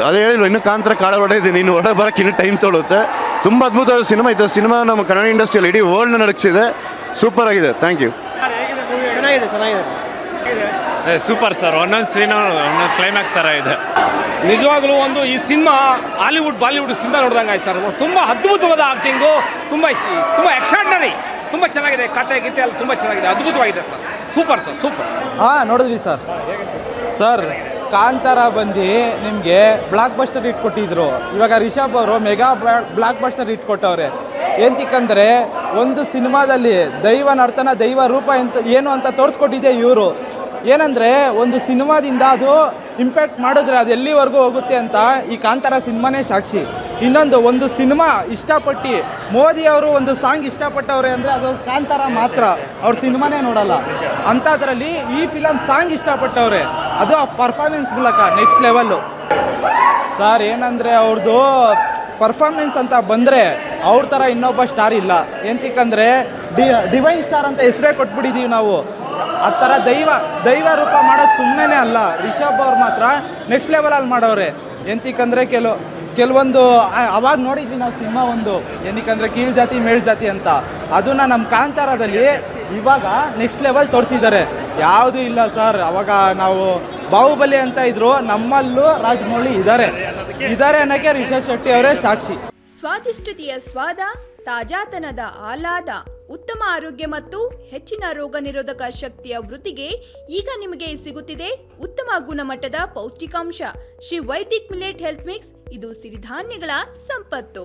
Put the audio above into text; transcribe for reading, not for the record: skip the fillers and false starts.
ಅದೇ ಹೇಳಿಲ್ಲ, ಇನ್ನೂ ಕಾಂತಾರ ಕಾಳ ಹೊಡೆದಿದ್ದೀನಿ, ಇನ್ನು ಹೊರಗೆ ಬರೋಕ್ಕೆ ಇನ್ನೂ ಟೈಮ್ ತೊಗೊಳುತ್ತೆ. ತುಂಬ ಅದ್ಭುತವಾದ ಸಿನಿಮಾ ಇತ್ತು. ಸಿನಿಮಾ ನಮ್ಮ ಕನ್ನಡ ಇಂಡಸ್ಟ್ರಿಯಲ್ಲಿ ಇಡೀ ವರ್ಲ್ಡ್ನ ನಡಗಿಸಿದೆ. ಸೂಪರ್ ಆಗಿದೆ. Thank you. ಚೆನ್ನಾಗಿದೆ. Super sir. ಒಂದೊಂದು ಸೀನು ಒಂದೊಂದು ಕ್ಲೈಮ್ಯಾಕ್ಸ್ ಥರ ಇದೆ. ನಿಜವಾಗ್ಲೂ ಒಂದು ಈ ಸಿನಿಮಾ ಹಾಲಿವುಡ್ ಬಾಲಿವುಡ್ ಸಿನಿಮಾ ನೋಡ್ದಂಗೆ ಆಯ್ತು ಸರ್. ತುಂಬ ಅದ್ಭುತವಾದ ಆ್ಯಕ್ಟಿಂಗು, ತುಂಬ ಎಕ್ಸ್ಟ್ರಾರ್ಡಿನರಿ, ತುಂಬ ಚೆನ್ನಾಗಿದೆ. ಕತೆ ಗೀತೆ ಎಲ್ಲ ತುಂಬ ಚೆನ್ನಾಗಿದೆ, ಅದ್ಭುತವಾಗಿದೆ ಸರ್. Super sir, super. ನೋಡಿದ್ವಿ ಸರ್ ಕಾಂತಾರ ಬಂದು ನಿಮಗೆ ಬ್ಲಾಕ್ ಬಸ್ಟರ್ ಹಿಟ್ ಕೊಟ್ಟಿದ್ರು. ಇವಾಗ ರಿಷಬ್ ಅವರು ಮೆಗಾ ಬ್ಲಾಕ್ ಬಸ್ಟರ್ ಹಿಟ್ ಕೊಟ್ಟವ್ರೆ. ಎಂತಕ್ಕಂದರೆ ಒಂದು ಸಿನಿಮಾದಲ್ಲಿ ದೈವನ ಅರ್ಥನ ದೈವ ರೂಪ ಏನು ಅಂತ ತೋರಿಸ್ಕೊಟ್ಟಿದೆ ಇವರು. ಏನಂದರೆ ಒಂದು ಸಿನಿಮಾದಿಂದ ಅದು ಇಂಪ್ಯಾಕ್ಟ್ ಮಾಡಿದ್ರೆ ಅದು ಎಲ್ಲಿವರೆಗೂ ಹೋಗುತ್ತೆ ಅಂತ ಈ ಕಾಂತಾರ ಸಿನಿಮಾನೇ ಸಾಕ್ಷಿ. ಇನ್ನೊಂದು ಒಂದು ಸಿನಿಮಾ ಇಷ್ಟಪಟ್ಟು ಮೋದಿ ಅವರು ಒಂದು ಸಾಂಗ್ ಇಷ್ಟಪಟ್ಟವ್ರೆ ಅಂದರೆ ಅದು ಕಾಂತಾರ ಮಾತ್ರ, ಅವ್ರ ಸಿನಿಮಾನೇ ನೋಡಲ್ಲ. ಅಂಥದ್ರಲ್ಲಿ ಈ ಫಿಲಮ್ ಸಾಂಗ್ ಇಷ್ಟಪಟ್ಟವ್ರೆ, ಅದು ಆ ಪರ್ಫಾರ್ಮೆನ್ಸ್ ಮೂಲಕ ನೆಕ್ಸ್ಟ್ ಲೆವೆಲ್ಲು ಸರ್. ಏನಂದರೆ ಅವ್ರದ್ದು ಪರ್ಫಾರ್ಮೆನ್ಸ್ ಅಂತ ಬಂದರೆ ಅವ್ರ ಥರ ಇನ್ನೊಬ್ಬ ಸ್ಟಾರ್ ಇಲ್ಲ. ಎಂತಕ್ಕಂದರೆ ಡಿವೈನ್ ಸ್ಟಾರ್ ಅಂತ ಹೆಸರೇ ಕೊಟ್ಬಿಟ್ಟಿದ್ದೀವಿ ನಾವು. ಆ ಥರ ದೈವ ರೂಪ ಮಾಡೋದು ಸುಮ್ಮನೆ ಅಲ್ಲ. ರಿಷಬ್ ಅವ್ರು ಮಾತ್ರ ನೆಕ್ಸ್ಟ್ ಲೆವೆಲಲ್ಲಿ ಮಾಡವ್ರೆ. ಎಂತಕ್ಕಂದರೆ ಕೆಲವೊಂದು ಅವಾಗ ನೋಡಿದ್ವಿ ನಾವು ಸಿನಿಮಾ ಒಂದು, ಏನಕ್ಕಂದರೆ ಕೀಳು ಜಾತಿ ಮೇಳು ಜಾತಿ ಅಂತ. ಅದನ್ನು ನಮ್ಮ ಕಾಂತಾರದಲ್ಲಿ ಇವಾಗ ನೆಕ್ಸ್ಟ್ ಲೆವೆಲ್ ತೋರಿಸಿದ್ದಾರೆ. ಯಾವುದೂ ಇಲ್ಲ ಸರ್. ಅವಾಗ ನಾವು ಬಾಹುಬಲಿ ಅಂತ ಇದ್ರು, ನಮ್ಮಲ್ಲೂ ರಾಜಮೌಳಿ ಇದ್ದಾರೆ ಅನ್ನೋಕ್ಕೆ ರಿಷಬ್ ಶೆಟ್ಟಿ ಅವರೇ ಸಾಕ್ಷಿ. ಸ್ವಾದಿಷ್ಟತೆಯ ಸ್ವಾದ, ತಾಜಾತನದ ಆಹ್ಲಾದ, ಉತ್ತಮ ಆರೋಗ್ಯ ಮತ್ತು ಹೆಚ್ಚಿನ ರೋಗ ನಿರೋಧಕ ಶಕ್ತಿಯ ವೃದ್ಧಿಗೆ ಈಗ ನಿಮಗೆ ಸಿಗುತ್ತಿದೆ ಉತ್ತಮ ಗುಣಮಟ್ಟದ ಪೌಷ್ಟಿಕಾಂಶ. Shri Vaidik millet health mix. ಇದು ಸಿರಿಧಾನ್ಯಗಳ ಸಂಪತ್ತು.